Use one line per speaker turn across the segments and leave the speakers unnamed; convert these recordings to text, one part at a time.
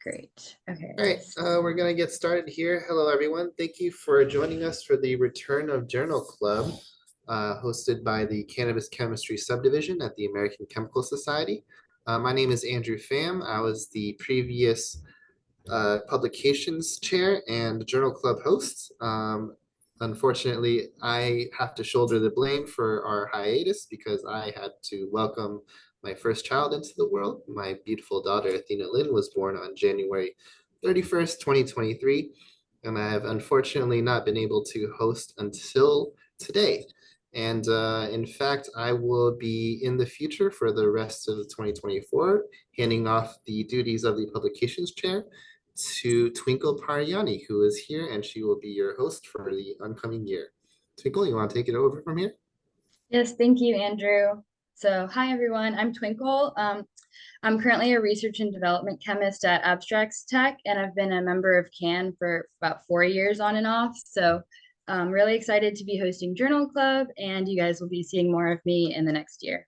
Great. Okay.
All right, we're going to get started here. Hello, everyone. Thank you for joining us for the Return of Journal Club, hosted by the Cannabis Chemistry Subdivision at the American Chemical Society. My name is Andrew Pham. I was the previous publications chair and journal club host. Unfortunately, I have to shoulder the blame for our hiatus because I had to welcome my first child into the world. My beautiful daughter, Athena Lynn, was born on January 31st, 2023, and I have unfortunately not been able to host until today. And in fact, I will be in the future for the rest of 2024, handing off the duties of the publications chair to Twinkle Pariani, who is here, and she will be your host for the oncoming year. Twinkle, you want to take it over from here?
Yes, thank you, Andrew. So, hi, everyone. I'm Twinkle. I'm currently a research and development chemist at Abstracts Tech, and I've been a member of CAN for about 4 years on and off. So I'm really excited to be hosting Journal Club, and you guys will be seeing more of me in the next year.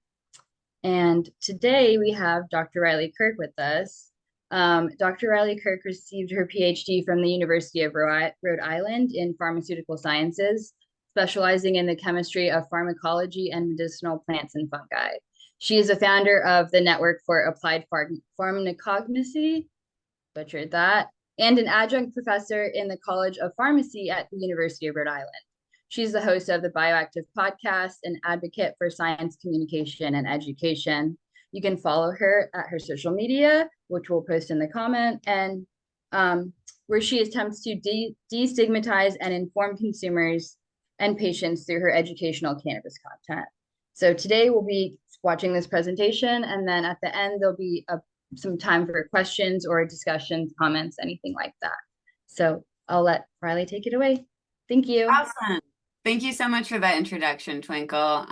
And today we have Dr. Riley Kirk with us. Dr. Riley Kirk received her PhD from the University of Rhode Island in pharmaceutical sciences, specializing in the chemistry of pharmacology and medicinal plants and fungi. She is a founder of the Network for Applied Pharmacology, butchered that, and an adjunct professor in the College of Pharmacy at the University of Rhode Island. She's the host of the Bioactive podcast and advocate for science communication and education. You can follow her at her social media, which we'll post in the comment, and where she attempts to destigmatize and inform consumers and patients through her educational cannabis content. So today we'll be watching this presentation, and then at the end there'll be some time for questions or discussions, comments, anything like that. So I'll let Riley take it away. Thank you.
Awesome. Thank you so much for that introduction, Twinkle.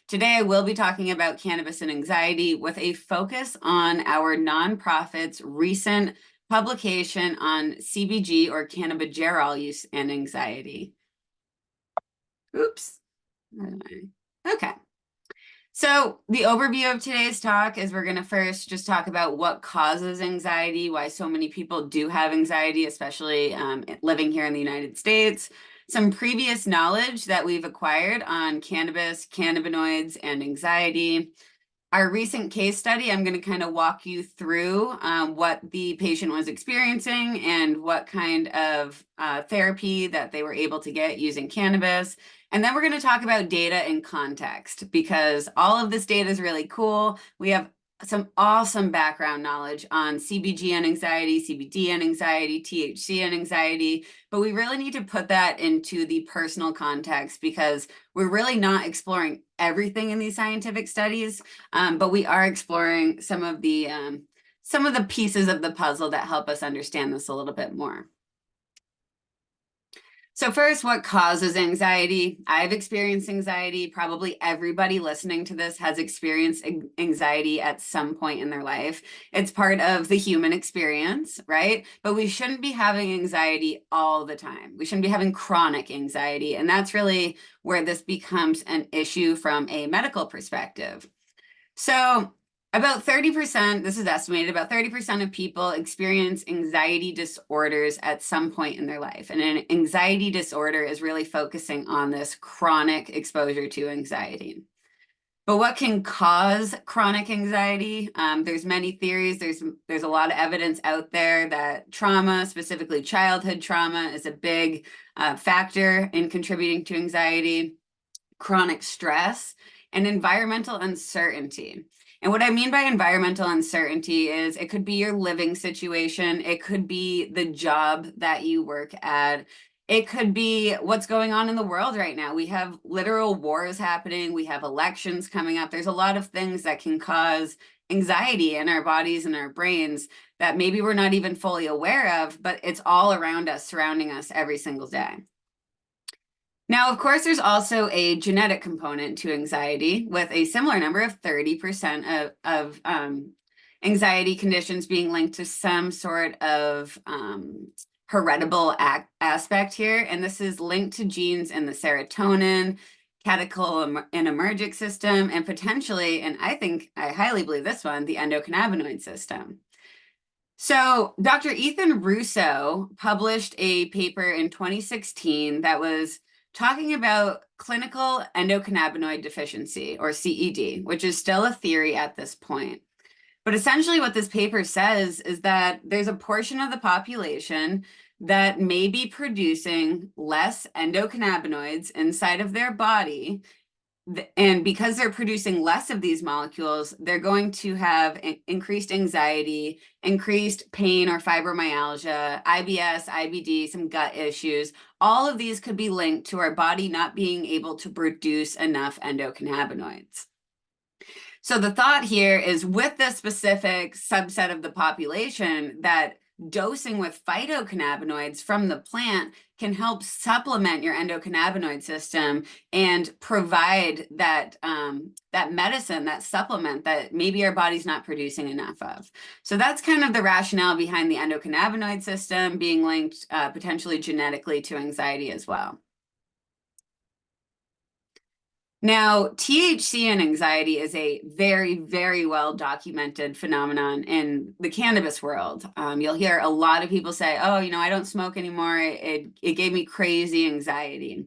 Today I will be talking about cannabis and anxiety with a focus on our nonprofit's recent publication on CBG or cannabigerol use and anxiety. Oops. Okay. So the overview of today's talk is we're going to first just talk about what causes anxiety, why so many people do have anxiety, especially living here in the United States, some previous knowledge that we've acquired on cannabis, cannabinoids, and anxiety. Our recent case study, I'm going to kind of walk you through what the patient was experiencing and what kind of therapy that they were able to get using cannabis. And then we're going to talk about data and context, because all of this data is really cool. We have some awesome background knowledge on CBG and anxiety, CBD and anxiety, THC and anxiety, but we really need to put that into the personal context because we're really not exploring everything in these scientific studies, but we are exploring some of the pieces of the puzzle that help us understand this a little bit more. So first, what causes anxiety? I've experienced anxiety. Probably everybody listening to this has experienced anxiety at some point in their life. It's part of the human experience, right? But we shouldn't be having anxiety all the time. We shouldn't be having chronic anxiety. And that's really where this becomes an issue from a medical perspective. So about 30%, this is estimated, about 30% of people experience anxiety disorders at some point in their life. And an anxiety disorder is really focusing on this chronic exposure to anxiety. But what can cause chronic anxiety? There's many theories. There's a lot of evidence out there that trauma, specifically childhood trauma, is a big factor in contributing to anxiety, chronic stress, and environmental uncertainty. And what I mean by environmental uncertainty is it could be your living situation. It could be the job that you work at. It could be what's going on in the world right now. We have literal wars happening. We have elections coming up. There's a lot of things that can cause anxiety in our bodies and our brains that maybe we're not even fully aware of, but it's all around us, surrounding us every single day. Now, of course, there's also a genetic component to anxiety, with a similar number of 30% of anxiety conditions being linked to some sort of heritable aspect here. And this is linked to genes in the serotonin, catecholaminergic system, and potentially, and I highly believe this one, the endocannabinoid system. So Dr. Ethan Russo published a paper in 2016 that was talking about clinical endocannabinoid deficiency, or CED, which is still a theory at this point. But essentially what this paper says is that there's a portion of the population that may be producing less endocannabinoids inside of their body. And because they're producing less of these molecules, they're going to have increased anxiety, increased pain or fibromyalgia, IBS, IBD, some gut issues. All of these could be linked to our body not being able to produce enough endocannabinoids. So the thought here is, with this specific subset of the population, that dosing with phytocannabinoids from the plant can help supplement your endocannabinoid system and provide that, that medicine, that supplement that maybe our body's not producing enough of. So that's kind of the rationale behind the endocannabinoid system being linked potentially genetically to anxiety as well. Now, THC and anxiety is a very, very well documented phenomenon in the cannabis world. You'll hear a lot of people say, oh, you know, I don't smoke anymore. It gave me crazy anxiety.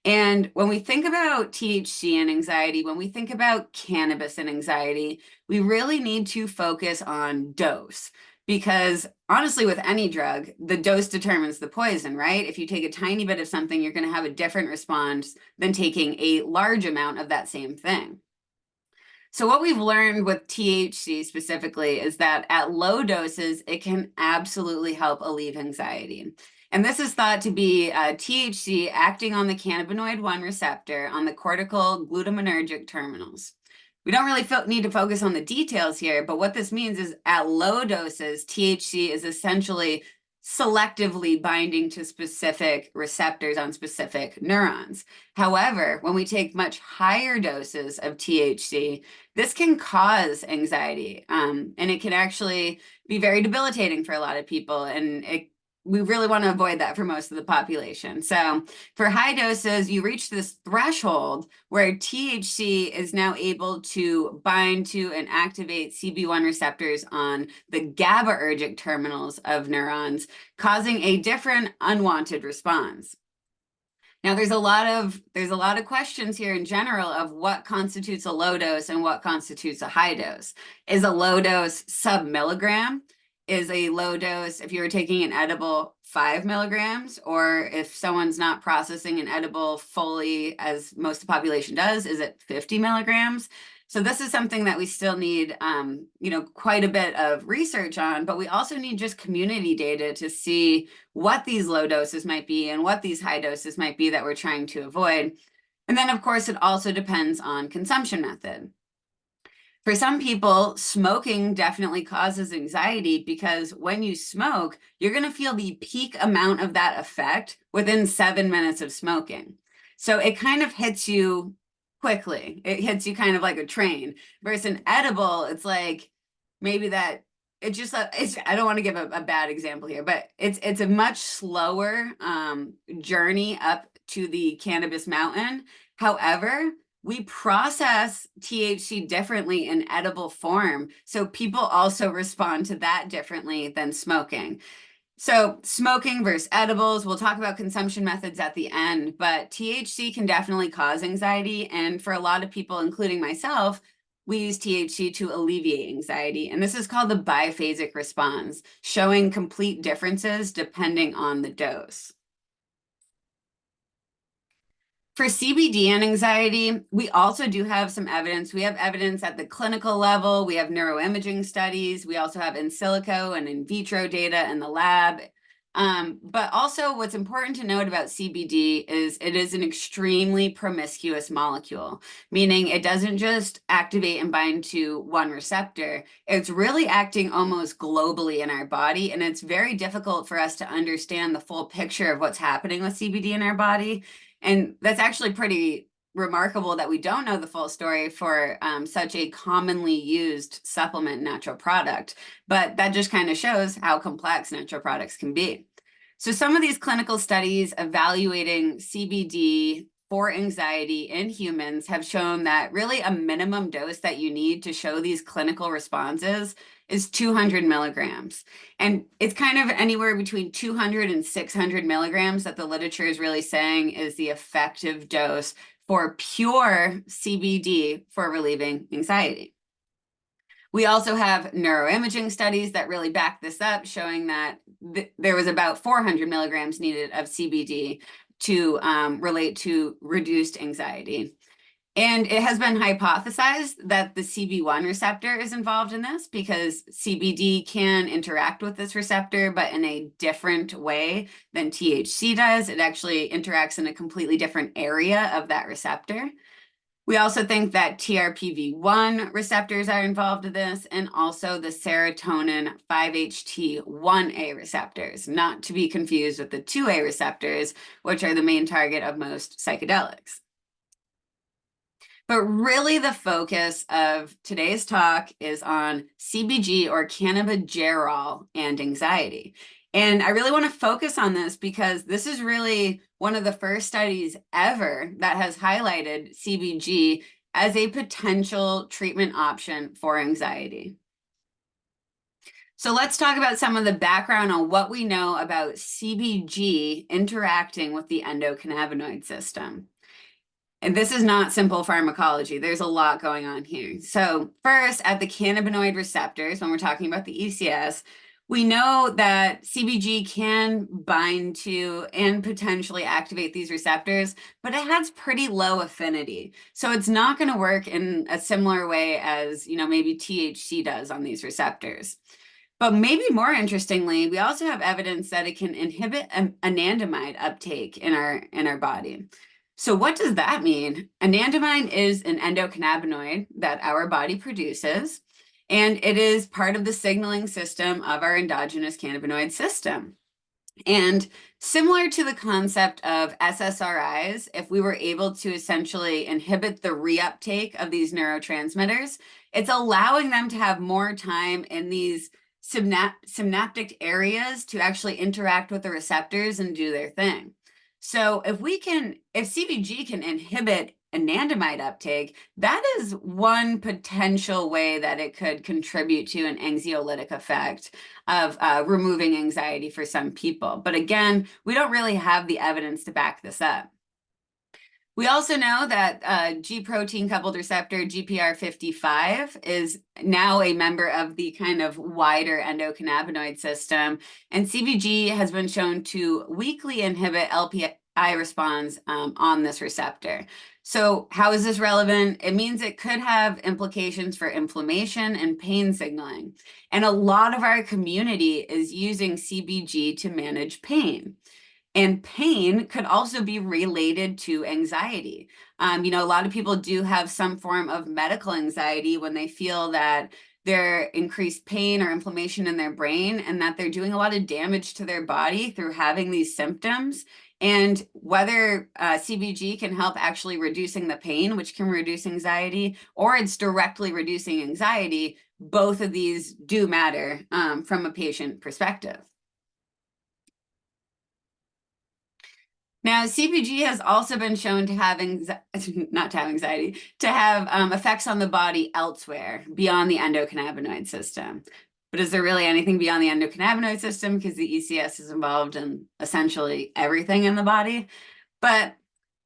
And when we think about THC and anxiety, when we think about cannabis and anxiety, we really need to focus on dose. Because honestly, with any drug, the dose determines the poison, right? If you take a tiny bit of something, you're going to have a different response than taking a large amount of that same thing. So what we've learned with THC specifically is that at low doses, it can absolutely help alleviate anxiety. And this is thought to be THC acting on the cannabinoid 1 receptor on the cortical glutamatergic terminals. We don't really need to focus on the details here, but what this means is at low doses, THC is essentially selectively binding to specific receptors on specific neurons. However, when we take much higher doses of THC, this can cause anxiety, and it can actually be very debilitating for a lot of people, and we really want to avoid that for most of the population. So for high doses, you reach this threshold where THC is now able to bind to and activate CB1 receptors on the GABAergic terminals of neurons, causing a different unwanted response. Now, there's a lot of questions here in general of what constitutes a low dose and what constitutes a high dose. Is a low dose sub-milligram? Is a low dose, if you were taking an edible, 5 milligrams, or if someone's not processing an edible fully, as most of the population does, is it 50 milligrams? So this is something that we still need, quite a bit of research on, but we also need just community data to see what these low doses might be and what these high doses might be that we're trying to avoid. And then, of course, it also depends on consumption method. For some people, smoking definitely causes anxiety because when you smoke, you're going to feel the peak amount of that effect within 7 minutes of smoking. So it kind of hits you quickly. It hits you kind of like a train. Versus an edible, it's like maybe that it just, I don't want to give a bad example here, but it's a much slower journey up to the cannabis mountain. However, we process THC differently in edible form. So people also respond to that differently than smoking. So smoking versus edibles, we'll talk about consumption methods at the end, but THC can definitely cause anxiety. And for a lot of people, including myself, we use THC to alleviate anxiety. And this is called the biphasic response, showing complete differences depending on the dose. For CBD and anxiety, we also do have some evidence. We have evidence at the clinical level. We have neuroimaging studies. We also have in silico and in vitro data in the lab. But also what's important to note about CBD is it is an extremely promiscuous molecule, meaning it doesn't just activate and bind to one receptor. It's really acting almost globally in our body, and it's very difficult for us to understand the full picture of what's happening with CBD in our body. And that's actually pretty remarkable that we don't know the full story for such a commonly used supplement natural product, but that just kind of shows how complex natural products can be. So some of these clinical studies evaluating CBD for anxiety in humans have shown that really a minimum dose that you need to show these clinical responses is 200 milligrams. And it's kind of anywhere between 200 and 600 milligrams that the literature is really saying is the effective dose for pure CBD for relieving anxiety. We also have neuroimaging studies that really back this up, showing that there was about 400 milligrams needed of CBD to relate to reduced anxiety. And it has been hypothesized that the CB1 receptor is involved in this because CBD can interact with this receptor, but in a different way than THC does. It actually interacts in a completely different area of that receptor. We also think that TRPV1 receptors are involved in this, and also the serotonin 5-HT1A receptors, not to be confused with the 2A receptors, which are the main target of most psychedelics. But really the focus of today's talk is on CBG or cannabigerol and anxiety. And I really want to focus on this because this is really one of the first studies ever that has highlighted CBG as a potential treatment option for anxiety. So let's talk about some of the background on what we know about CBG interacting with the endocannabinoid system. And this is not simple pharmacology. There's a lot going on here. So first, at the cannabinoid receptors, when we're talking about the ECS, we know that CBG can bind to and potentially activate these receptors, but it has pretty low affinity. So it's not going to work in a similar way as, maybe THC does on these receptors. But maybe more interestingly, we also have evidence that it can inhibit anandamide uptake in our body. So what does that mean? Anandamide is an endocannabinoid that our body produces, and it is part of the signaling system of our endogenous cannabinoid system. And similar to the concept of SSRIs, if we were able to essentially inhibit the reuptake of these neurotransmitters, it's allowing them to have more time in these synaptic areas to actually interact with the receptors and do their thing. So if CBG can inhibit anandamide uptake, that is one potential way that it could contribute to an anxiolytic effect of removing anxiety for some people. But again, we don't really have the evidence to back this up. We also know that G protein coupled receptor GPR55 is now a member of the kind of wider endocannabinoid system, and CBG has been shown to weakly inhibit LPI response on this receptor. So how is this relevant? It means it could have implications for inflammation and pain signaling. And a lot of our community is using CBG to manage pain. And pain could also be related to anxiety. A lot of people do have some form of medical anxiety when they feel that their increased pain or inflammation in their brain and that they're doing a lot of damage to their body through having these symptoms. And whether CBG can help actually reducing the pain, which can reduce anxiety, or it's directly reducing anxiety, both of these do matter from a patient perspective. Now, CBG has also been shown to have effects on the body elsewhere beyond the endocannabinoid system. But is there really anything beyond the endocannabinoid system? Because the ECS is involved in essentially everything in the body. But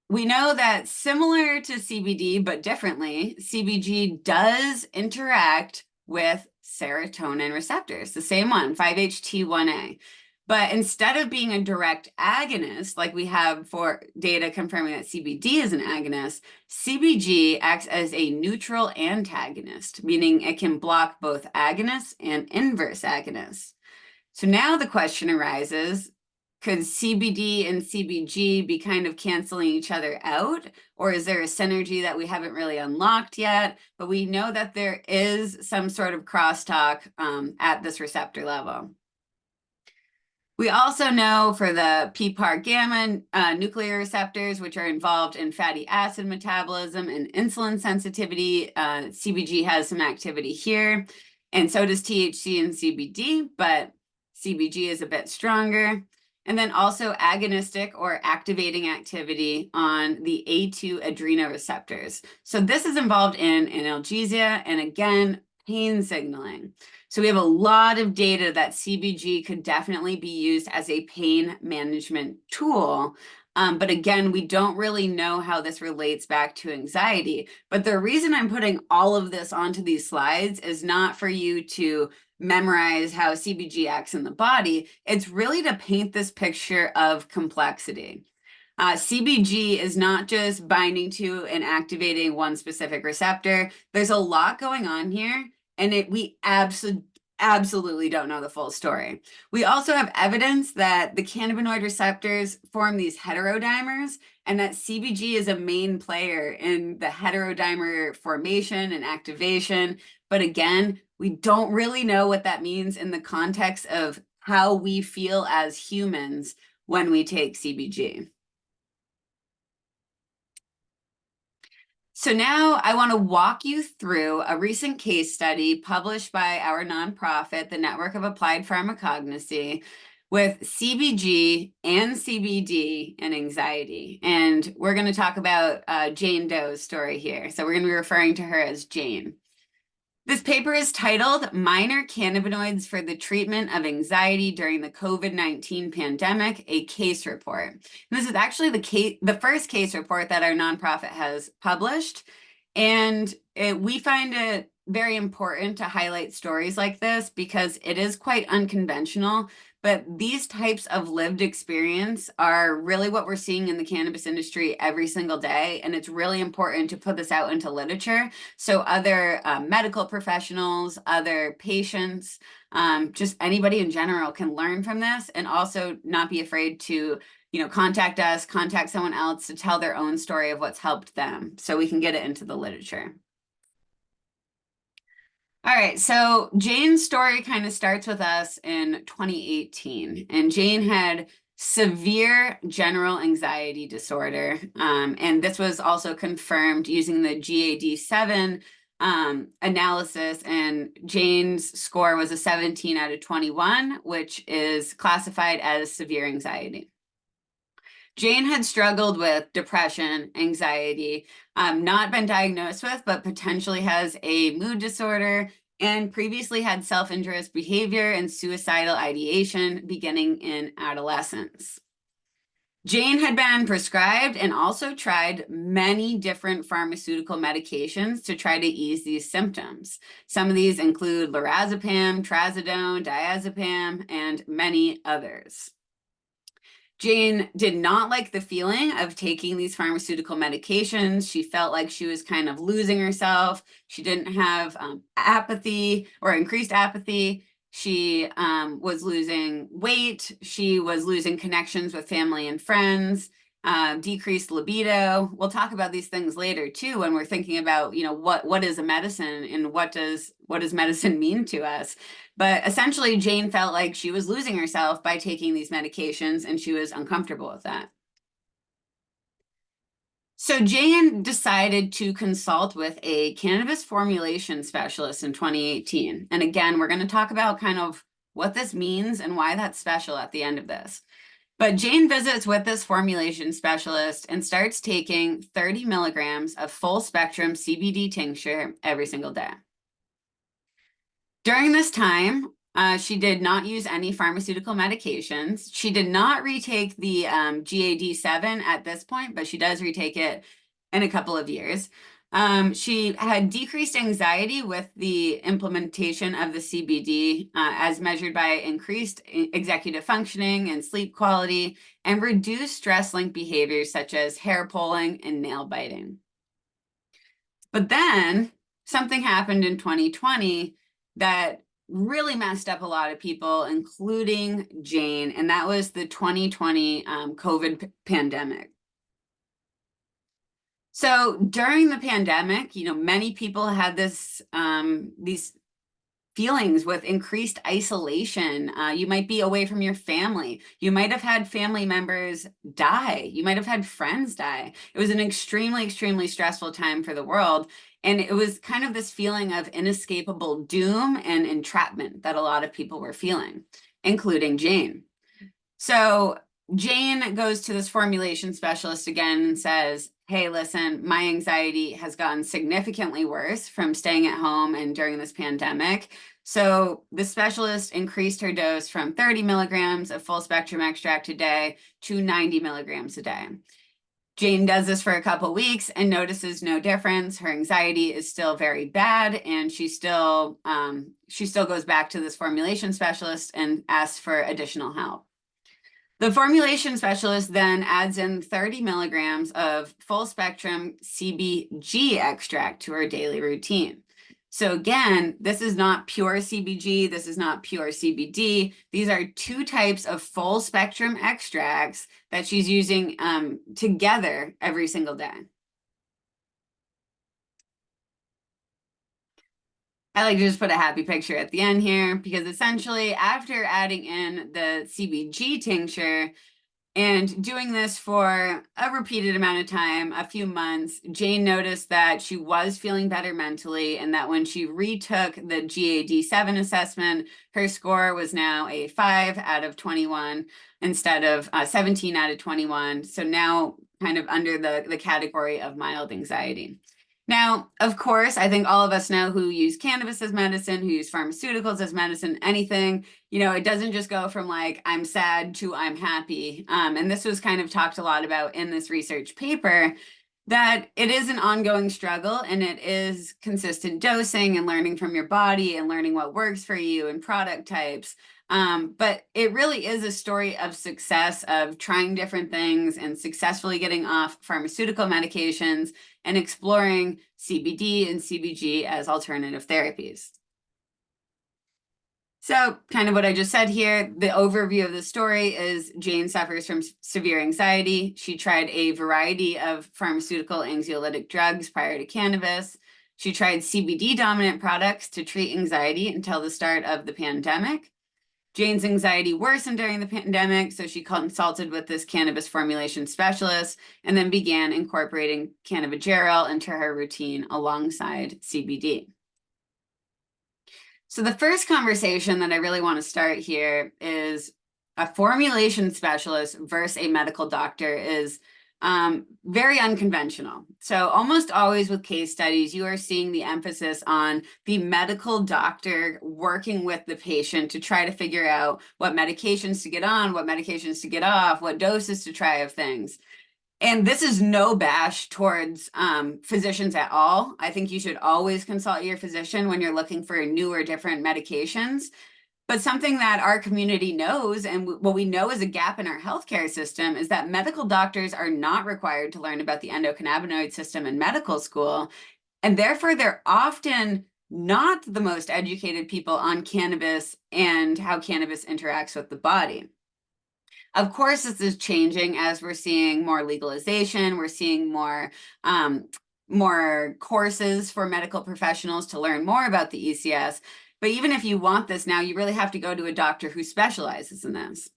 we know that similar to CBD, but differently, CBG does interact with serotonin receptors, the same one, 5-HT1A. But instead of being a direct agonist, like we have for data confirming that CBD is an agonist, CBG acts as a neutral antagonist, meaning it can block both agonists and inverse agonists. So now the question arises, could CBD and CBG be kind of canceling each other out? Or is there a synergy that we haven't really unlocked yet? But we know that there is some sort of crosstalk at this receptor level. We also know for the PPAR gamma nuclear receptors, which are involved in fatty acid metabolism and insulin sensitivity, CBG has some activity here, and so does THC and CBD, but CBG is a bit stronger. And then also agonistic or activating activity on the A2 adrenoceptors. So this is involved in analgesia, and again, pain signaling. So we have a lot of data that CBG could definitely be used as a pain management tool. But again, we don't really know how this relates back to anxiety. But the reason I'm putting all of this onto these slides is not for you to memorize how CBG acts in the body. It's really to paint this picture of complexity. CBG is not just binding to and activating one specific receptor. There's a lot going on here, and we absolutely don't know the full story. We also have evidence that the cannabinoid receptors form these heterodimers, and that CBG is a main player in the heterodimer formation and activation. But again, we don't really know what that means in the context of how we feel as humans when we take CBG. So now I want to walk you through a recent case study published by our nonprofit, the Network of Applied Pharmacognosy, with CBG and CBD and anxiety. And we're going to talk about Jane Doe's story here. So we're going to be referring to her as Jane. This paper is titled Minor Cannabinoids for the Treatment of Anxiety During the COVID-19 Pandemic, a Case Report. And this is actually the first case report that our nonprofit has published. And we find it very important to highlight stories like this because it is quite unconventional. But these types of lived experience are really what we're seeing in the cannabis industry every single day. And it's really important to put this out into literature so other medical professionals, other patients, just anybody in general can learn from this and also not be afraid to contact us, contact someone else to tell their own story of what's helped them so we can get it into the literature. All right, so Jane's story kind of starts with us in 2018, and Jane had severe general anxiety disorder, and this was also confirmed using the GAD-7 analysis, and Jane's score was a 17 out of 21, which is classified as severe anxiety. Jane had struggled with depression, anxiety, not been diagnosed with, but potentially has a mood disorder, and previously had self-injurious behavior and suicidal ideation beginning in adolescence. Jane had been prescribed and also tried many different pharmaceutical medications to try to ease these symptoms. Some of these include lorazepam, trazodone, diazepam, and many others. Jane did not like the feeling of taking these pharmaceutical medications. She felt like she was kind of losing herself. She didn't have apathy or increased apathy. She was losing weight. She was losing connections with family and friends, decreased libido. We'll talk about these things later too when we're thinking about, what is a medicine and what does medicine mean to us. But essentially, Jane felt like she was losing herself by taking these medications, and she was uncomfortable with that. So Jane decided to consult with a cannabis formulation specialist in 2018. And again, we're going to talk about kind of what this means and why that's special at the end of this. But Jane visits with this formulation specialist and starts taking 30 milligrams of full spectrum CBD tincture every single day. During this time, she did not use any pharmaceutical medications. She did not retake the GAD-7 at this point, but she does retake it in a couple of years. She had decreased anxiety with the implementation of the CBD as measured by increased executive functioning and sleep quality, and reduced stress-linked behaviors such as hair pulling and nail biting. But then something happened in 2020 that really messed up a lot of people, including Jane, and that was the 2020 COVID pandemic. So during the pandemic, many people had these feelings with increased isolation. You might be away from your family. You might have had family members die. You might have had friends die. It was an extremely, extremely stressful time for the world. And it was kind of this feeling of inescapable doom and entrapment that a lot of people were feeling, including Jane. So Jane goes to this formulation specialist again and says, hey, listen, my anxiety has gotten significantly worse from staying at home and during this pandemic. So the specialist increased her dose from 30 milligrams of full spectrum extract a day to 90 milligrams a day. Jane does this for a couple weeks and notices no difference. Her anxiety is still very bad, and she still goes back to this formulation specialist and asks for additional help. The formulation specialist then adds in 30 milligrams of full spectrum CBG extract to her daily routine. So again, this is not pure CBG, this is not pure CBD. These are two types of full spectrum extracts that she's using together every single day. I like to just put a happy picture at the end here, because essentially after adding in the CBG tincture, and doing this for a repeated amount of time, a few months, Jane noticed that she was feeling better mentally, and that when she retook the GAD-7 assessment, her score was now a 5 out of 21 instead of 17 out of 21. So now kind of under the category of mild anxiety. Now, of course, I think all of us know who use cannabis as medicine, who use pharmaceuticals as medicine, anything, you know, it doesn't just go from like, I'm sad to I'm happy. And this was kind of talked a lot about in this research paper, that it is an ongoing struggle, and it is consistent dosing and learning from your body and learning what works for you and product types. But it really is a story of success, of trying different things and successfully getting off pharmaceutical medications and exploring CBD and CBG as alternative therapies. So kind of what I just said here, the overview of the story is Jane suffers from severe anxiety. She tried a variety of pharmaceutical anxiolytic drugs prior to cannabis. She tried CBD dominant products to treat anxiety until the start of the pandemic. Jane's anxiety worsened during the pandemic, so she consulted with this cannabis formulation specialist and then began incorporating cannabigerol into her routine alongside CBD. So the first conversation that I really want to start here is a formulation specialist versus a medical doctor is very unconventional. So almost always with case studies, you are seeing the emphasis on the medical doctor working with the patient to try to figure out what medications to get on, what medications to get off, what doses to try of things. And this is no bash towards physicians at all. I think you should always consult your physician when you're looking for new or different medications. But something that our community knows, and what we know is a gap in our healthcare system, is that medical doctors are not required to learn about the endocannabinoid system in medical school. And therefore, they're often not the most educated people on cannabis and how cannabis interacts with the body. Of course, this is changing as we're seeing more legalization. We're seeing more courses for medical professionals to learn more about the ECS. But even if you want this now, you really have to go to a doctor who specializes in this.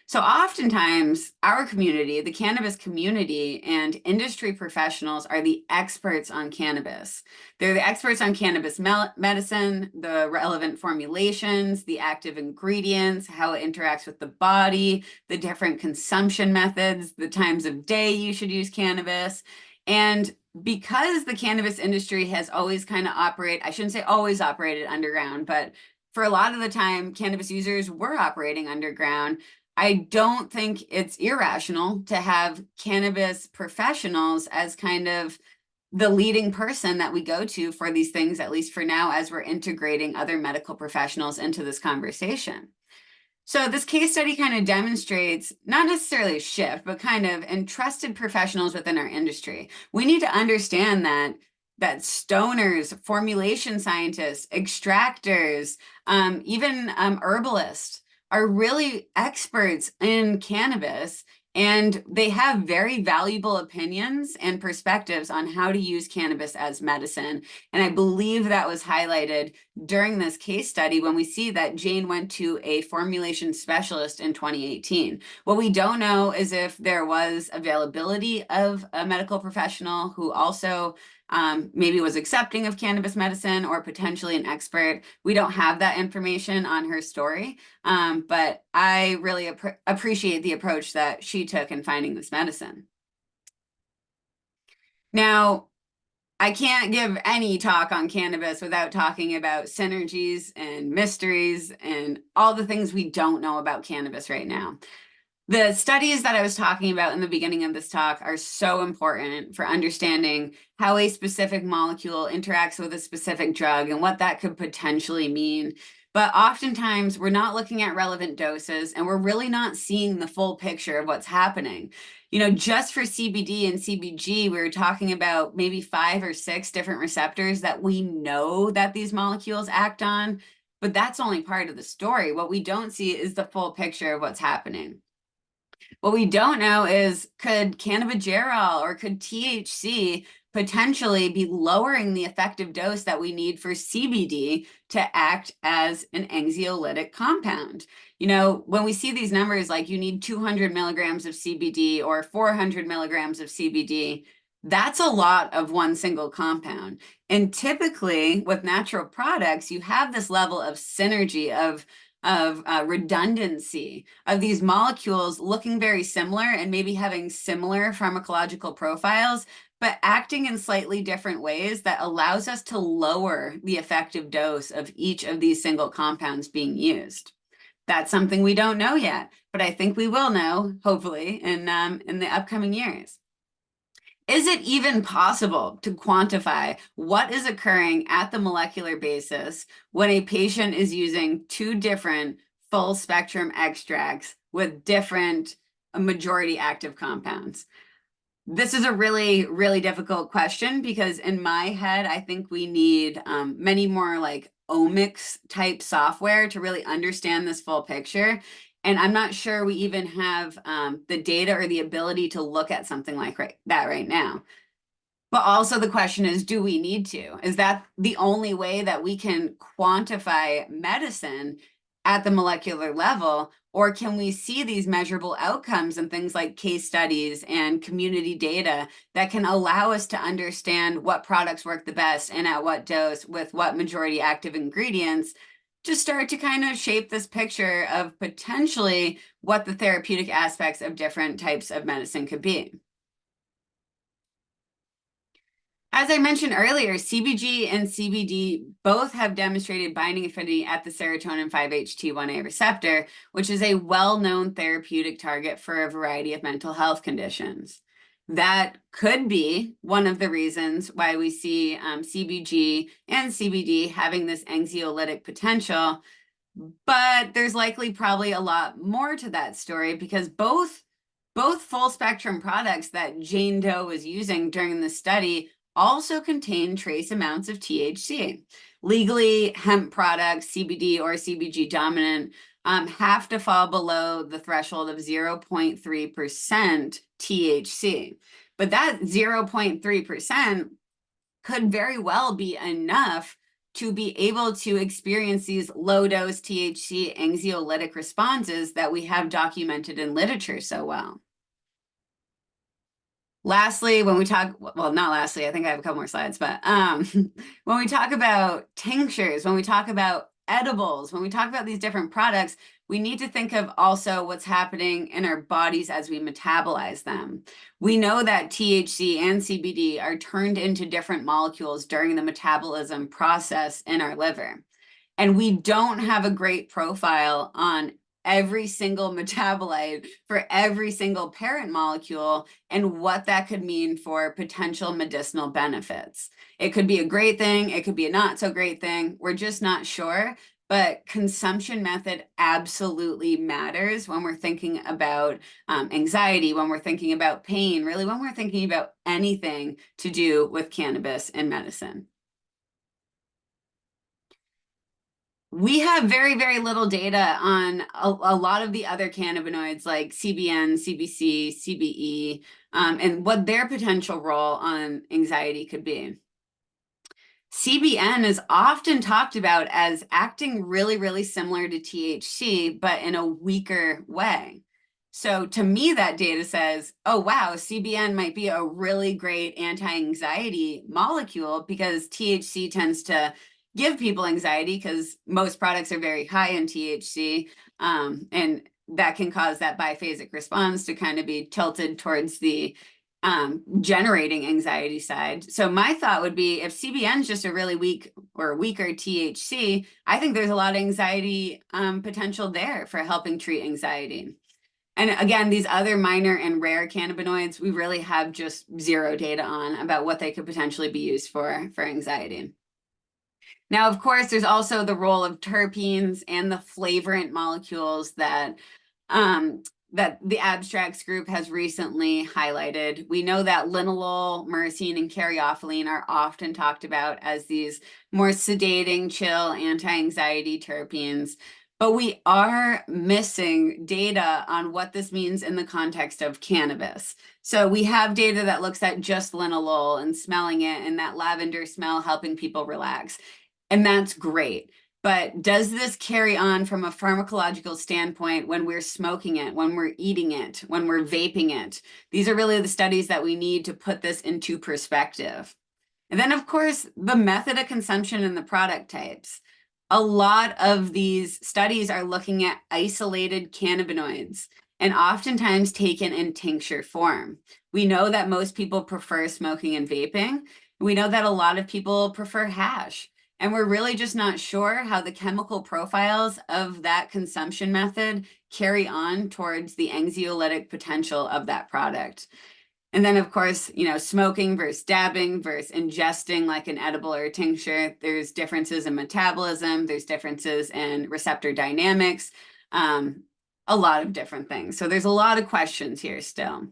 So oftentimes, our community, the cannabis community and industry professionals are the experts on cannabis. They're the experts on cannabis medicine, the relevant formulations, the active ingredients, how it interacts with the body, the different consumption methods, the times of day you should use cannabis. And because the cannabis industry has always kind of I shouldn't say always operated underground, but for a lot of the time, cannabis users were operating underground. I don't think it's irrational to have cannabis professionals as kind of the leading person that we go to for these things, at least for now, as we're integrating other medical professionals into this conversation. So this case study kind of demonstrates not necessarily a shift, but kind of entrusted professionals within our industry. We need to understand that stoners, formulation scientists, extractors, even herbalists are really experts in cannabis, and they have very valuable opinions and perspectives on how to use cannabis as medicine. And I believe that was highlighted during this case study when we see that Jane went to a formulation specialist in 2018. What we don't know is if there was availability of a medical professional who also maybe was accepting of cannabis medicine or potentially an expert. We don't have that information on her story, but I really appreciate the approach that she took in finding this medicine. Now, I can't give any talk on cannabis without talking about synergies and mysteries and all the things we don't know about cannabis right now. The studies that I was talking about in the beginning of this talk are so important for understanding how a specific molecule interacts with a specific drug and what that could potentially mean. But oftentimes we're not looking at relevant doses and we're really not seeing the full picture of what's happening. You know, just for CBD and CBG, we were talking about maybe 5 or 6 different receptors that we know that these molecules act on, but that's only part of the story. What we don't see is the full picture of what's happening. What we don't know is, could cannabigerol or could THC potentially be lowering the effective dose that we need for CBD to act as an anxiolytic compound? You know, when we see these numbers, like you need 200 milligrams of CBD or 400 milligrams of CBD, that's a lot of one single compound. And typically with natural products, you have this level of synergy, of redundancy of these molecules looking very similar and maybe having similar pharmacological profiles, but acting in slightly different ways that allows us to lower the effective dose of each of these single compounds being used. That's something we don't know yet, but I think we will know, hopefully, in the upcoming years. Is it even possible to quantify what is occurring at the molecular basis when a patient is using 2 different full spectrum extracts with different majority active compounds? This is a really, really difficult question because in my head, I think we need many more like omics type software to really understand this full picture. And I'm not sure we even have the data or the ability to look at something like that right now. But also the question is, do we need to? Is that the only way that we can quantify medicine at the molecular level? Or can we see these measurable outcomes and things like case studies and community data that can allow us to understand what products work the best and at what dose with what majority active ingredients, to start to kind of shape this picture of potentially what the therapeutic aspects of different types of medicine could be. As I mentioned earlier, CBG and CBD both have demonstrated binding affinity at the serotonin 5-HT1A receptor, which is a well-known therapeutic target for a variety of mental health conditions. That could be one of the reasons why we see CBG and CBD having this anxiolytic potential, but there's likely probably a lot more to that story because both full spectrum products that Jane Doe was using during the study also contain trace amounts of THC. Legally, hemp products, CBD or CBG dominant, have to fall below the threshold of 0.3% THC. But that 0.3% could very well be enough to be able to experience these low dose THC anxiolytic responses that we have documented in literature so well. Lastly, when we talk, well, not lastly, I think I have a couple more slides, but when we talk about tinctures, when we talk about edibles, when we talk about these different products, we need to think of also what's happening in our bodies as we metabolize them. We know that THC and CBD are turned into different molecules during the metabolism process in our liver. And we don't have a great profile on every single metabolite for every single parent molecule and what that could mean for potential medicinal benefits. It could be a great thing, it could be a not so great thing, we're just not sure, but consumption method absolutely matters when we're thinking about anxiety, when we're thinking about pain, really when we're thinking about anything to do with cannabis and medicine. We have very, very little data on a lot of the other cannabinoids like CBN, CBC, CBE, and what their potential role on anxiety could be. CBN is often talked about as acting really, really similar to THC, but in a weaker way. So to me, that data says, oh, wow, CBN might be a really great anti-anxiety molecule because THC tends to give people anxiety because most products are very high in THC, and that can cause that biphasic response to kind of be tilted towards the generating anxiety side. So my thought would be if CBN is just a really weak or weaker THC, I think there's a lot of anxiety potential there for helping treat anxiety. And again, these other minor and rare cannabinoids, we really have just zero data on about what they could potentially be used for anxiety. Now, of course, there's also the role of terpenes and the flavorant molecules that the abstracts group has recently highlighted. We know that linalool, myrcene, and caryophyllene are often talked about as these more sedating, chill, anti-anxiety terpenes. But we are missing data on what this means in the context of cannabis. So we have data that looks at just linalool and smelling it and that lavender smell helping people relax. And that's great. But does this carry on from a pharmacological standpoint when we're smoking it, when we're eating it, when we're vaping it? These are really the studies that we need to put this into perspective. And then, of course, the method of consumption and the product types. A lot of these studies are looking at isolated cannabinoids and oftentimes taken in tincture form. We know that most people prefer smoking and vaping. We know that a lot of people prefer hash. And we're really just not sure how the chemical profiles of that consumption method carry on towards the anxiolytic potential of that product. And then, of course, smoking versus dabbing versus ingesting like an edible or a tincture. There's differences in metabolism. There's differences in receptor dynamics, a lot of different things. So there's a lot of questions here still.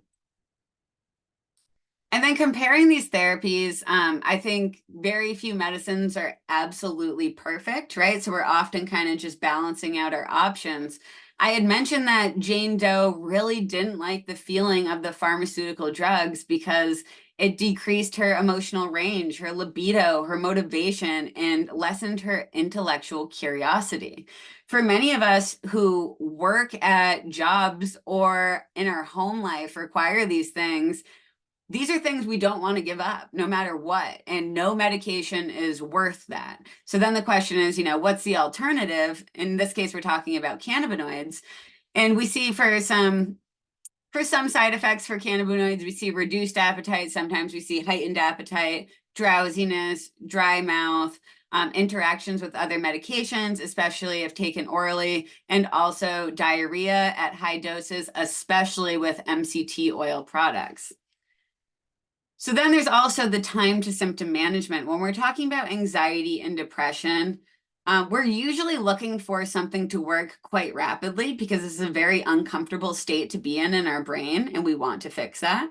And then comparing these therapies, I think very few medicines are absolutely perfect, right? So we're often kind of just balancing out our options. I had mentioned that Jane Doe really didn't like the feeling of the pharmaceutical drugs because it decreased her emotional range, her libido, her motivation, and lessened her intellectual curiosity. For many of us who work at jobs or in our home life require these things, these are things we don't want to give up no matter what, and no medication is worth that. So then the question is, what's the alternative? In this case, we're talking about cannabinoids, and we see for some side effects for cannabinoids, we see reduced appetite. Sometimes we see heightened appetite, drowsiness, dry mouth, interactions with other medications, especially if taken orally, and also diarrhea at high doses, especially with MCT oil products. So then there's also the time to symptom management. When we're talking about anxiety and depression, we're usually looking for something to work quite rapidly because it's a very uncomfortable state to be in our brain, and we want to fix that.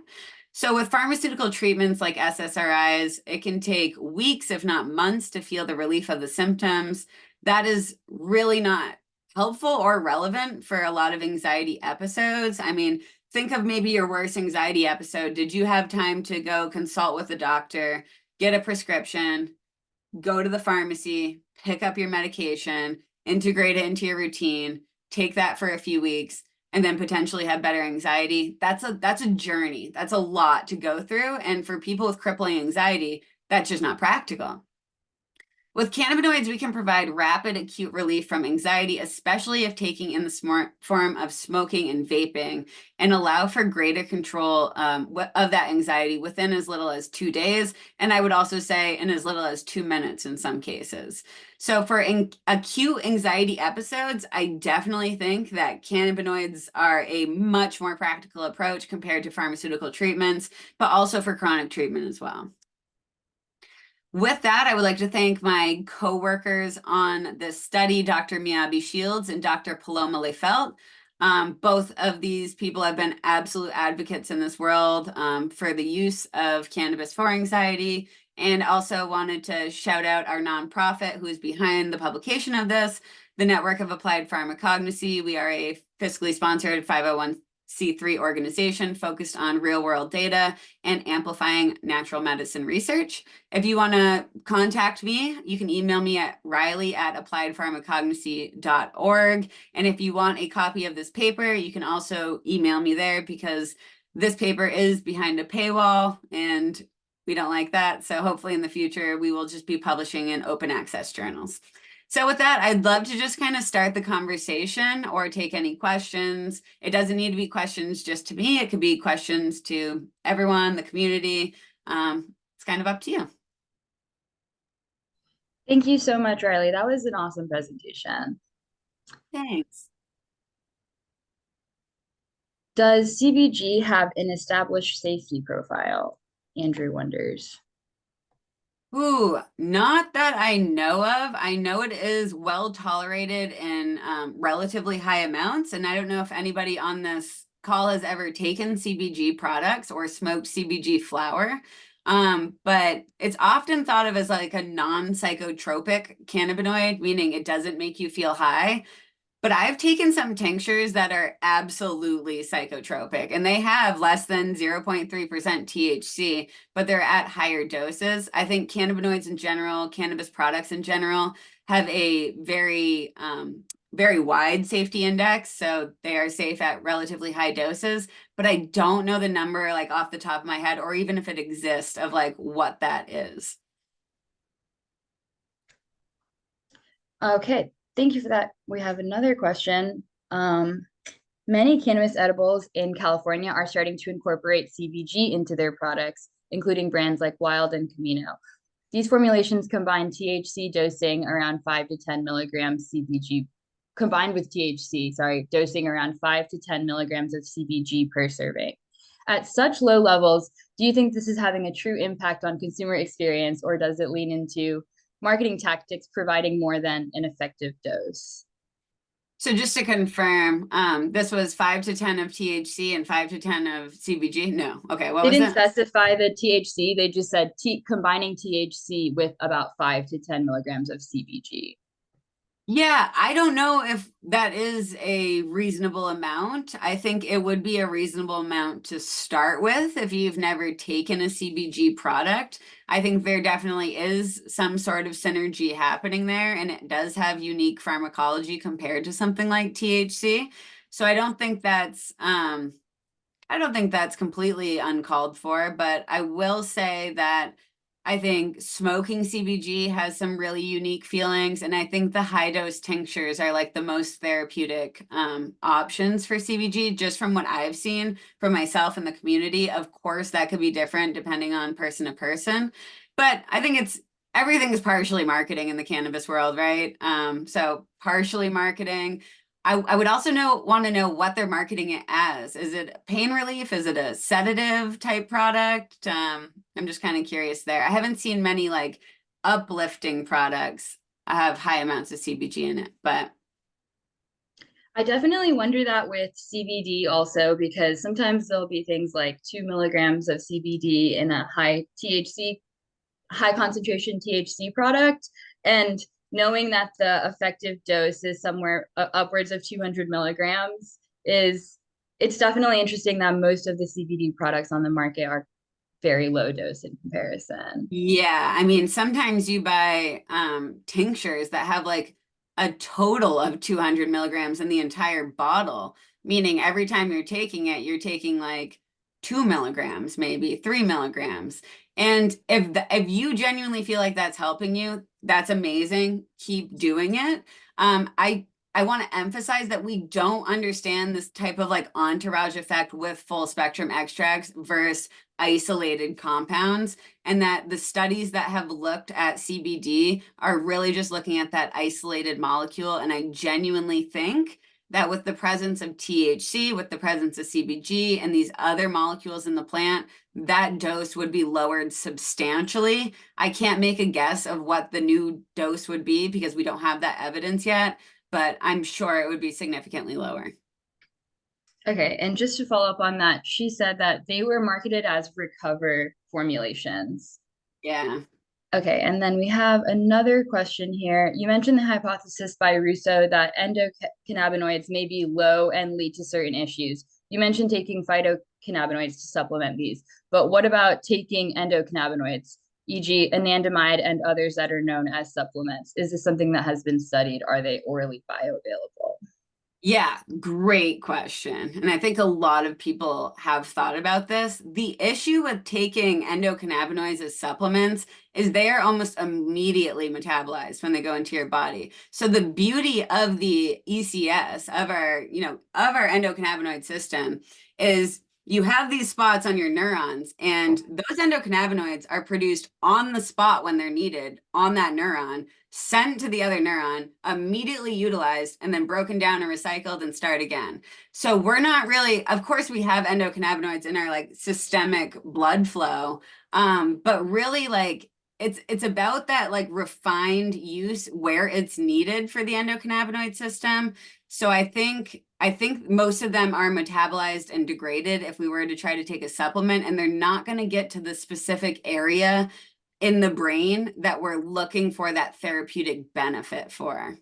So with pharmaceutical treatments like SSRIs, it can take weeks, if not months, to feel the relief of the symptoms. That is really not helpful or relevant for a lot of anxiety episodes. I mean, think of maybe your worst anxiety episode. Did you have time to go consult with a doctor, get a prescription, go to the pharmacy, pick up your medication, integrate it into your routine, take that for a few weeks, and then potentially have better anxiety? That's a journey. That's a lot to go through. And for people with crippling anxiety, that's just not practical. With cannabinoids, we can provide rapid acute relief from anxiety, especially if taking in the form of smoking and vaping, and allow for greater control of that anxiety within as little as 2 days. And I would also say in as little as 2 minutes in some cases. So for acute anxiety episodes, I definitely think that cannabinoids are a much more practical approach compared to pharmaceutical treatments, but also for chronic treatment as well. With that, I would like to thank my co-workers on this study, Dr. Miyabi Shields and Dr. Paloma Lefelt. Both of these people have been absolute advocates in this world for the use of cannabis for anxiety, and also wanted to shout out our nonprofit who is behind the publication of this, the Network of Applied Pharmacognosy. We are a fiscally sponsored 501c3 organization focused on real-world data and amplifying natural medicine research. If you want to contact me, you can email me at riley@appliedpharmacognosy.org. And if you want a copy of this paper, you can also email me there because this paper is behind a paywall and we don't like that. So hopefully in the future, we will just be publishing in open access journals. So with that, I'd love to just kind of start the conversation or take any questions. It doesn't need to be questions just to me. It could be questions to everyone, the community. It's kind of up to you.
Thank you so much, Riley. That was an awesome presentation.
Thanks.
Does CBG have an established safety profile? Andrew wonders.
Ooh, not that I know of. I know it is well tolerated in relatively high amounts, and I don't know if anybody on this call has ever taken CBG products or smoked CBG flower. But it's often thought of as like a non-psychotropic cannabinoid, meaning it doesn't make you feel high. But I've taken some tinctures that are absolutely psychotropic, and they have less than 0.3% THC, but they're at higher doses. I think cannabinoids in general, cannabis products in general, have a very, very wide safety index. So they are safe at relatively high doses, but I don't know the number like off the top of my head, or even if it exists, of like what that is.
Okay, thank you for that. We have another question. Many cannabis edibles in California are starting to incorporate CBG into their products, including brands like Wild and Camino. These formulations combine THC dosing around 5 to 10 milligrams CBG, combined with THC, dosing around 5 to 10 milligrams of CBG per serving. At such low levels, do you think this is having a true impact on consumer experience, or does it lean into marketing tactics providing more than an effective dose?
So just to confirm, this was 5 to 10 of THC and 5 to 10 of CBG? No. Okay, what
They
was
didn't
that?
specify the THC. They just said combining THC with about 5 to 10 milligrams of CBG.
Yeah, I don't know if that is a reasonable amount. I think it would be a reasonable amount to start with if you've never taken a CBG product. I think there definitely is some sort of synergy happening there, and it does have unique pharmacology compared to something like THC. So I don't think that's completely uncalled for, but I will say that I think smoking CBG has some really unique feelings, and I think the high dose tinctures are like the most therapeutic options for CBG, just from what I've seen for myself and the community. Of course, that could be different depending on person to person, but I think everything is partially marketing in the cannabis world, right? So partially marketing. I would also want to know what they're marketing it as. Is it pain relief? Is it a sedative type product? I'm just kind of curious there. I haven't seen many like uplifting products have high amounts of CBG in it, but
I definitely wonder that with CBD also, because sometimes there'll be things like 2 milligrams of CBD in a high THC, high concentration THC product. And knowing that the effective dose is somewhere upwards of 200 milligrams it's definitely interesting that most of the CBD products on the market are very low dose in comparison.
yeah, I mean, sometimes you buy tinctures that have like a total of 200 milligrams in the entire bottle, meaning every time you're taking it, you're taking like 2 milligrams, maybe 3 milligrams. And if you genuinely feel like that's helping you, that's amazing. Keep doing it. I want to emphasize that we don't understand this type of like entourage effect with full spectrum extracts versus isolated compounds, and that the studies that have looked at CBD are really just looking at that isolated molecule. And I genuinely think that with the presence of THC, with the presence of CBG and these other molecules in the plant, that dose would be lowered substantially. I can't make a guess of what the new dose would be because we don't have that evidence yet, but I'm sure it would be significantly lower.
Okay, and just to follow up on that, she said that they were marketed as recover formulations.
Yeah.
Okay, and then we have another question here. You mentioned the hypothesis by Russo that endocannabinoids may be low and lead to certain issues. You mentioned taking phytocannabinoids to supplement these, but what about taking endocannabinoids, e.g. anandamide and others that are known as supplements? Is this something that has been studied? Are they orally bioavailable?
Yeah, great question. And I think a lot of people have thought about this. The issue with taking endocannabinoids as supplements is they are almost immediately metabolized when they go into your body. So the beauty of the ECS, of our endocannabinoid system is you have these spots on your neurons, and those endocannabinoids are produced on the spot when they're needed on that neuron, sent to the other neuron, immediately utilized, and then broken down and recycled and start again. So we're not really, of course, we have endocannabinoids in our like systemic blood flow, but really like it's about that like refined use where it's needed for the endocannabinoid system. So I think most of them are metabolized and degraded if we were to try to take a supplement, and they're not going to get to the specific area in the brain that we're looking for that therapeutic benefit for.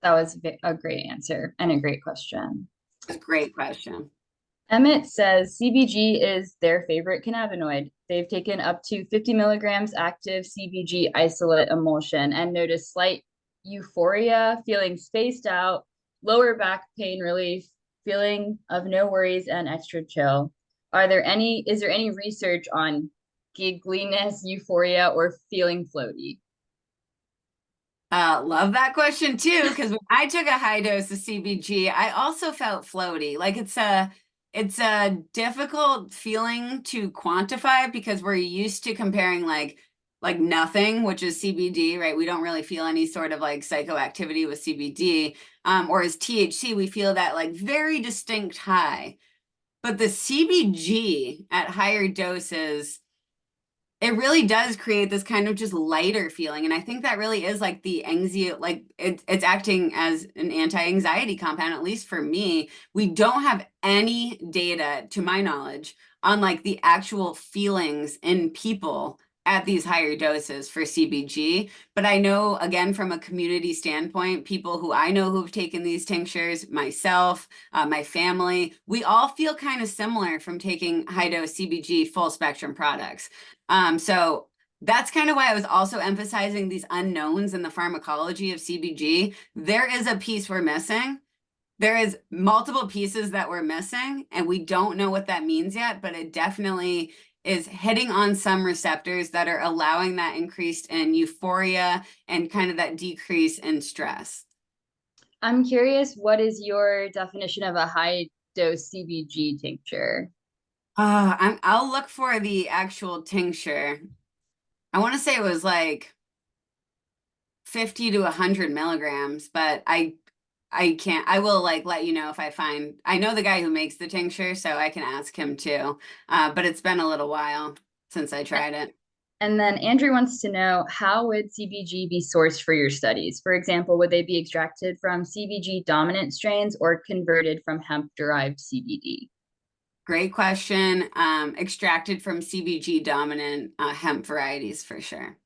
That was a great answer and a great question.
Great question.
Emmett says CBG is their favorite cannabinoid. They've taken up to 50 milligrams active CBG isolate emulsion and noticed slight euphoria, feeling spaced out, lower back pain relief, feeling of no worries, and extra chill. Is there any research on giggliness, euphoria, or feeling floaty?
Love that question too, because when I took a high dose of CBG, I also felt floaty. Like it's a difficult feeling to quantify because we're used to comparing like nothing, which is CBD, right? We don't really feel any sort of like psychoactivity with CBD. Or as THC, we feel that like very distinct high. But the CBG at higher doses, it really does create this kind of just lighter feeling. And I think that really is like the anxiety, like it's acting as an anti-anxiety compound, at least for me. We don't have any data, to my knowledge, on like the actual feelings in people at these higher doses for CBG. But I know, again, from a community standpoint, people who I know who've taken these tinctures, myself, my family, we all feel kind of similar from taking high dose CBG full spectrum products. So that's kind of why I was also emphasizing these unknowns in the pharmacology of CBG. There is a piece we're missing. There is multiple pieces that we're missing, and we don't know what that means yet, but it definitely is hitting on some receptors that are allowing that increase in euphoria and kind of that decrease in stress.
I'm curious, what is your definition of a high dose CBG tincture?
I'll look for the actual tincture. I want to say it was like 50 to 100 milligrams, but I can't, I will like let you know if I know the guy who makes the tincture, so I can ask him too. But it's been a little while since I tried it.
And then Andrew wants to know, how would CBG be sourced for your studies? For example, would they be extracted from CBG dominant strains or converted from hemp-derived CBD?
Great question. Extracted from CBG dominant hemp varieties for sure.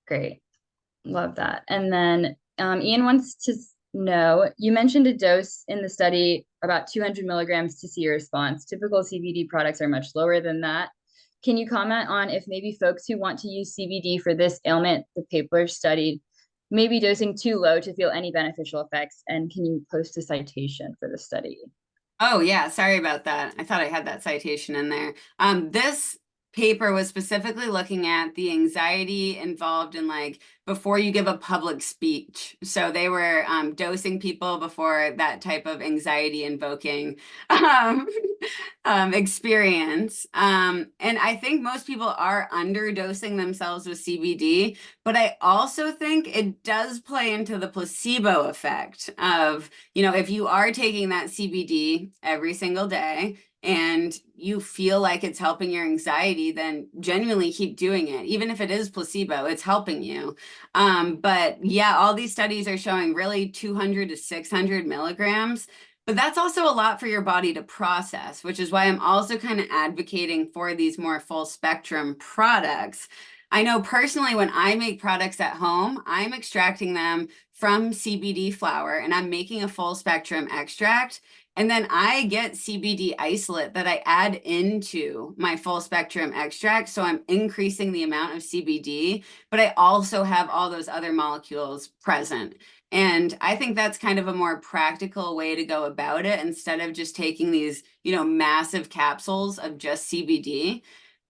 Great. Love that. And then Ian wants to know, you mentioned a dose in the study about 200 milligrams to see a response. Typical CBD products are much lower than that. Can you comment on if maybe folks who want to use CBD for this ailment the paper studied may be dosing too low to feel any beneficial effects? And can you post a citation for the study?
Oh yeah, sorry about that. I thought I had that citation in there. This paper was specifically looking at the anxiety involved in like before you give a public speech. So they were dosing people before that type of anxiety invoking experience. And I think most people are underdosing themselves with CBD, but I also think it does play into the placebo effect of, if you are taking that CBD every single day, and you feel like it's helping your anxiety, then genuinely keep doing it. Even if it is placebo, it's helping you. But yeah, all these studies are showing really 200 to 600 milligrams. But that's also a lot for your body to process, which is why I'm also kind of advocating for these more full spectrum products. I know personally when I make products at home, I'm extracting them from CBD flower and I'm making a full spectrum extract. And then I get CBD isolate that I add into my full spectrum extract. So I'm increasing the amount of CBD, but I also have all those other molecules present. And I think that's kind of a more practical way to go about it instead of just taking these, massive capsules of just CBD.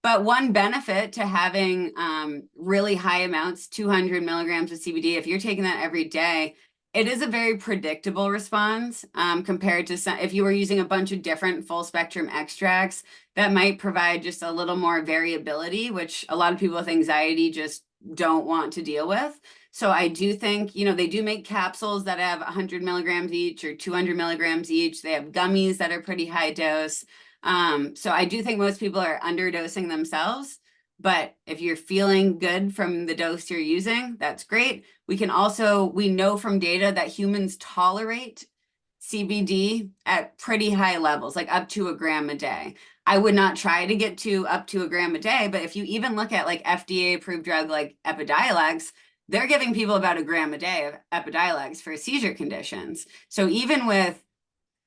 But one benefit to having really high amounts, 200 milligrams of CBD, if you're taking that every day, it is a very predictable response compared to if you were using a bunch of different full spectrum extracts that might provide just a little more variability, which a lot of people with anxiety just don't want to deal with. So I do think, they do make capsules that have 100 milligrams each or 200 milligrams each. They have gummies that are pretty high dose. So I do think most people are underdosing themselves. But if you're feeling good from the dose you're using, that's great. We know from data that humans tolerate CBD at pretty high levels, like up to a gram a day. I would not try to get to up to a gram a day, but if you even look at like FDA approved drug like Epidiolex, they're giving people about a gram a day of Epidiolex for seizure conditions. So even with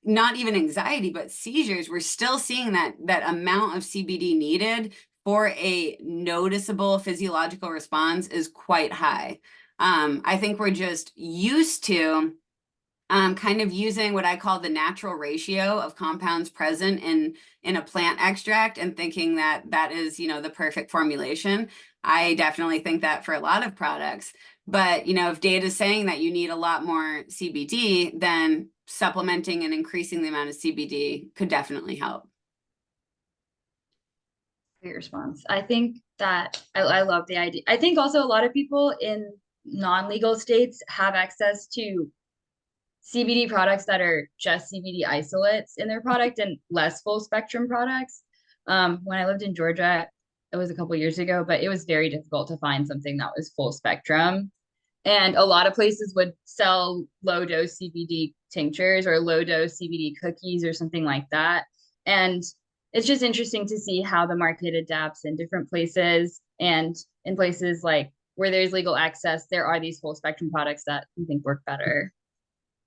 not even anxiety, but seizures, we're still seeing that amount of CBD needed for a noticeable physiological response is quite high. I think we're just used to kind of using what I call the natural ratio of compounds present in a plant extract and thinking that is, the perfect formulation. I definitely think that for a lot of products. But, if data is saying that you need a lot more CBD, then supplementing and increasing the amount of CBD could definitely help.
Great response. I think that I love the idea. I think also a lot of people in non-legal states have access to CBD products that are just CBD isolates in their product and less full spectrum products. When I lived in Georgia, it was a couple years ago, but it was very difficult to find something that was full spectrum. And a lot of places would sell low dose CBD tinctures or low dose CBD cookies or something like that. And it's just interesting to see how the market adapts in different places, and in places like where there's legal access, there are these full spectrum products that we think work better.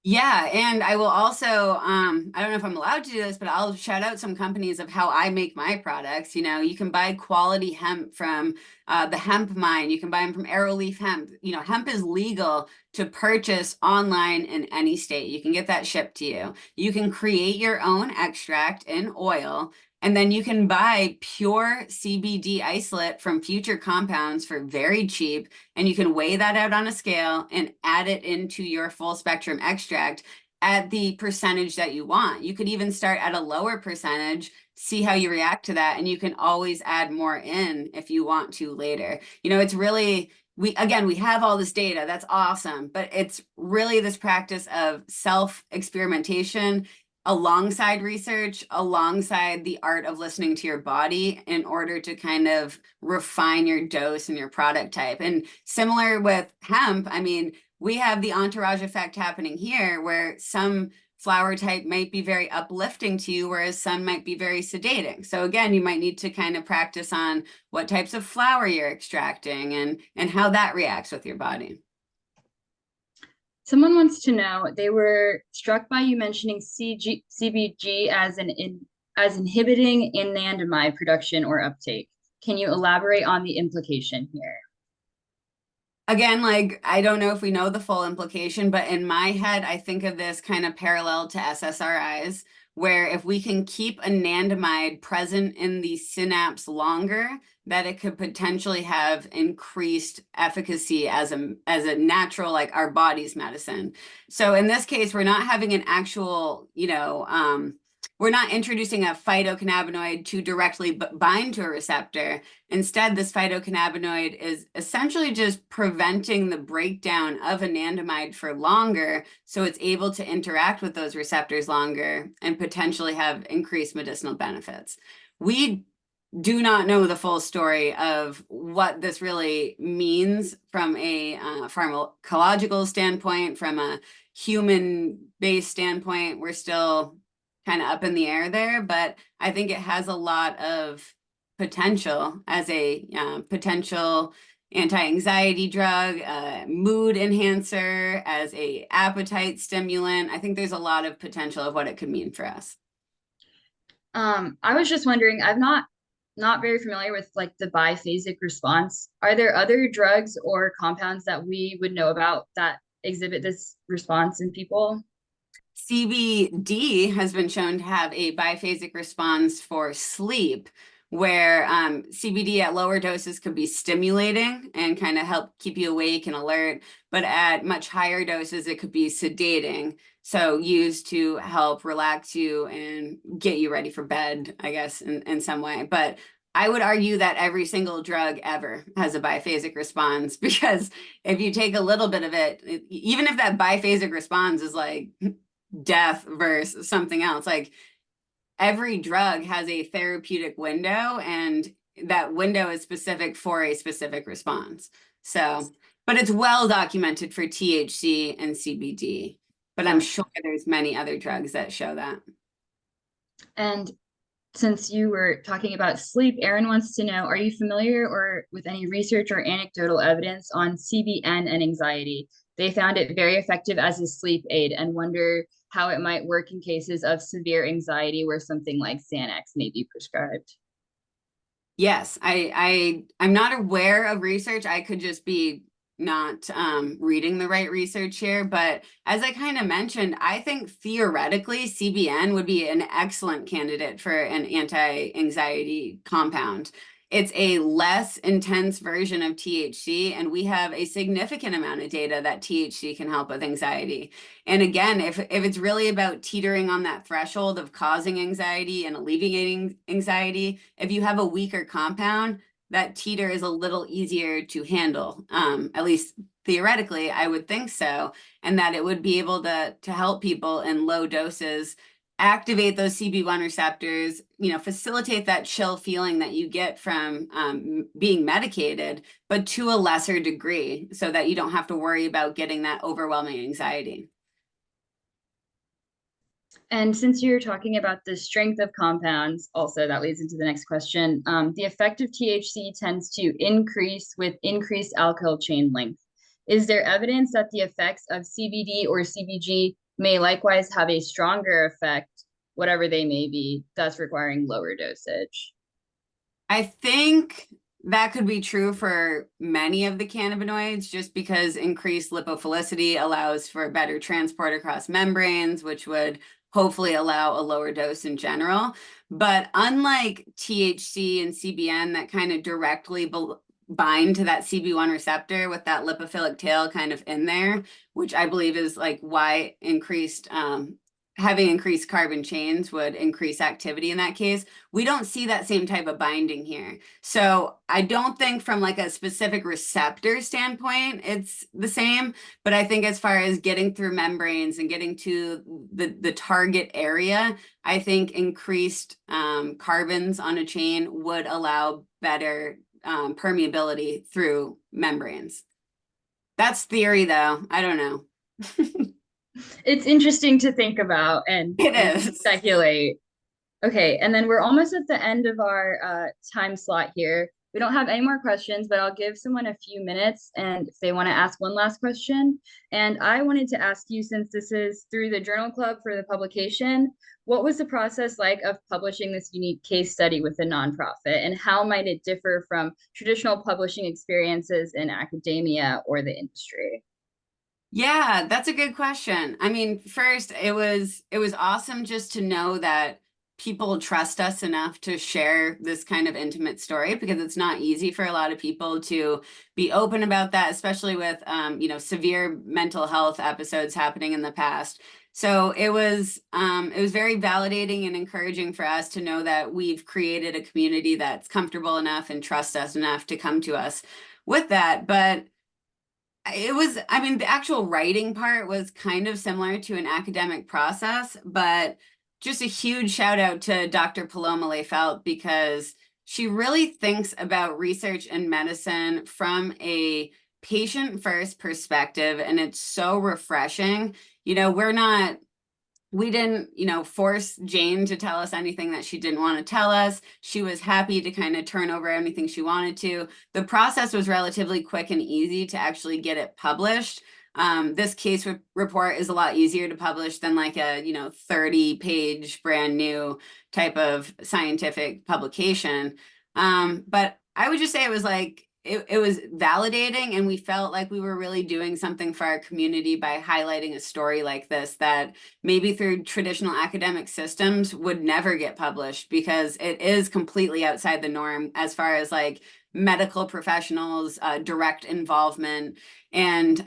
Yeah, and I will also, I don't know if I'm allowed to do this, but I'll shout out some companies of how I make my products. You can buy quality hemp from the hemp mine. You can buy them from Arrowleaf Hemp. Hemp is legal to purchase online in any state. You can get that shipped to you. You can create your own extract in oil. And then you can buy pure CBD isolate from Future Compounds for very cheap. And you can weigh that out on a scale and add it into your full spectrum extract at the percentage that you want. You could even start at a lower percentage, see how you react to that. And you can always add more in if you want to later. It's really, we have all this data. That's awesome. But it's really this practice of self-experimentation alongside research, alongside the art of listening to your body in order to kind of refine your dose and your product type. And similar with hemp, we have the entourage effect happening here where some flower type might be very uplifting to you, whereas some might be very sedating. So again, you might need to kind of practice on what types of flower you're extracting and how that reacts with your body.
Someone wants to know, they were struck by you mentioning CBG as inhibiting anandamide production or uptake. Can you elaborate on the implication here?
Again, I don't know if we know the full implication, but in my head, I think of this kind of parallel to SSRIs, where if we can keep anandamide present in the synapse longer, that it could potentially have increased efficacy as a natural, like our body's medicine. So in this case, we're not having an actual, we're not introducing a phytocannabinoid to directly bind to a receptor. Instead, this phytocannabinoid is essentially just preventing the breakdown of anandamide for longer, so it's able to interact with those receptors longer and potentially have increased medicinal benefits. We do not know the full story of what this really means from a pharmacological standpoint, from a human-based standpoint. We're still kind of up in the air there, but I think it has a lot of potential as a potential anti-anxiety drug, mood enhancer, as a appetite stimulant. I think there's a lot of potential of what it could mean for us.
I was just wondering, I'm not very familiar with like the biphasic response. Are there other drugs or compounds that we would know about that exhibit this response in people?
CBD has been shown to have a biphasic response for sleep, where CBD at lower doses could be stimulating and kind of help keep you awake and alert, but at much higher doses, it could be sedating. So used to help relax you and get you ready for bed, I guess, in some way. But I would argue that every single drug ever has a biphasic response, because if you take a little bit of it, even if that biphasic response is like death versus something else, like every drug has a therapeutic window, and that window is specific for a specific response. So, but it's well documented for THC and CBD, but I'm sure there's many other drugs that show that.
And since you were talking about sleep, Aaron wants to know, are you familiar or with any research or anecdotal evidence on CBN and anxiety? They found it very effective as a sleep aid and wonder how it might work in cases of severe anxiety where something like Xanax may be prescribed.
Yes, I'm not aware of research. I could just be not reading the right research here, but as I kind of mentioned, I think theoretically CBN would be an excellent candidate for an anti-anxiety compound. It's a less intense version of THC, and we have a significant amount of data that THC can help with anxiety. And again, if it's really about teetering on that threshold of causing anxiety and alleviating anxiety, if you have a weaker compound, that teeter is a little easier to handle. At least theoretically, I would think so, and that it would be able to help people in low doses activate those CB1 receptors, facilitate that chill feeling that you get from being medicated, but to a lesser degree, so that you don't have to worry about getting that overwhelming anxiety.
And since you're talking about the strength of compounds, also that leads into the next question. The effect of THC tends to increase with increased alkyl chain length. Is there evidence that the effects of CBD or CBG may likewise have a stronger effect, whatever they may be, thus requiring lower dosage?
I think that could be true for many of the cannabinoids, just because increased lipophilicity allows for better transport across membranes, which would hopefully allow a lower dose in general. But unlike THC and CBN that kind of directly bind to that CB1 receptor with that lipophilic tail kind of in there, which I believe is like why having increased carbon chains would increase activity in that case. We don't see that same type of binding here. So I don't think from like a specific receptor standpoint, it's the same, but I think as far as getting through membranes and getting to the target area, I think increased carbons on a chain would allow better permeability through membranes. That's theory though. I don't know.
It's interesting to think about and speculate. Okay, and then we're almost at the end of our time slot here. We don't have any more questions, but I'll give someone a few minutes and if they want to ask one last question. And I wanted to ask you, since this is through the Journal Club for the publication, what was the process like of publishing this unique case study with a nonprofit, and how might it differ from traditional publishing experiences in academia or the industry?
Yeah, that's a good question. I mean, first, it was awesome just to know that people trust us enough to share this kind of intimate story, because it's not easy for a lot of people to be open about that, especially with severe mental health episodes happening in the past. So it was very validating and encouraging for us to know that we've created a community that's comfortable enough and trusts us enough to come to us with that. But the actual writing part was kind of similar to an academic process, but just a huge shout out to Dr. Paloma Leifelt, because she really thinks about research and medicine from a patient first perspective. And it's so refreshing. We're we didn't, force Jane to tell us anything that she didn't want to tell us. She was happy to kind of turn over anything she wanted to. The process was relatively quick and easy to actually get it published. This case report is a lot easier to publish than like a, 30-page brand new type of scientific publication. But I would just say it was like, it was validating, and we felt like we were really doing something for our community by highlighting a story like this that maybe through traditional academic systems would never get published, because it is completely outside the norm as far as like medical professionals, direct involvement, and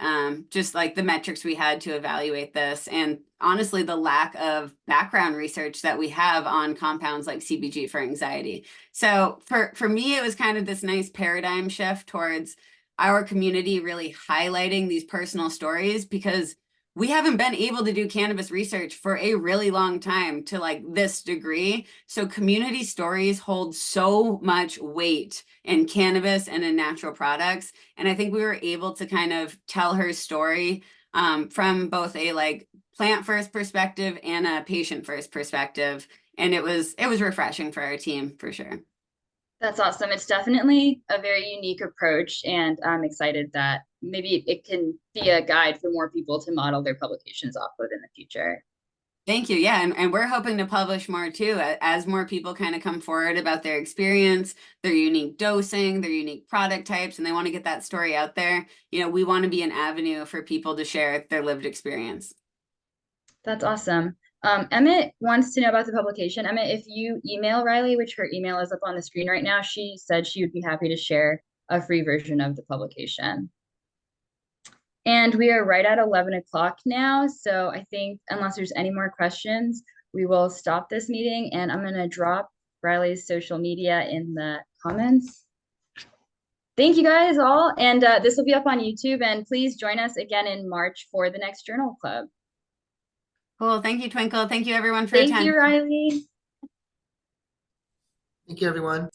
just like the metrics we had to evaluate this. And honestly, the lack of background research that we have on compounds like CBG for anxiety. So for me, it was kind of this nice paradigm shift towards our community really highlighting these personal stories, because we haven't been able to do cannabis research for a really long time to like this degree. So community stories hold so much weight in cannabis and in natural products. And I think we were able to kind of tell her story from both a like plant first perspective and a patient first perspective. And it was refreshing for our team for sure.
That's awesome. It's definitely a very unique approach, and I'm excited that maybe it can be a guide for more people to model their publications off of in the future.
Thank you. Yeah, and we're hoping to publish more too, as more people kind of come forward about their experience, their unique dosing, their unique product types, and they want to get that story out there. We want to be an avenue for people to share their lived experience.
That's awesome. Emmett wants to know about the publication. Emmett, if you email Riley, which her email is up on the screen right now, she said she would be happy to share a free version of the publication. And we are right at 11 o'clock now. So I think unless there's any more questions, we will stop this meeting, and I'm going to drop Riley's social media in the comments. Thank you guys all. And this will be up on YouTube, and please join us again in March for the next journal club.
Cool. Thank you, Twinkle. Thank you, everyone, for
Thank
attending.
you, Riley.
Thank you, everyone.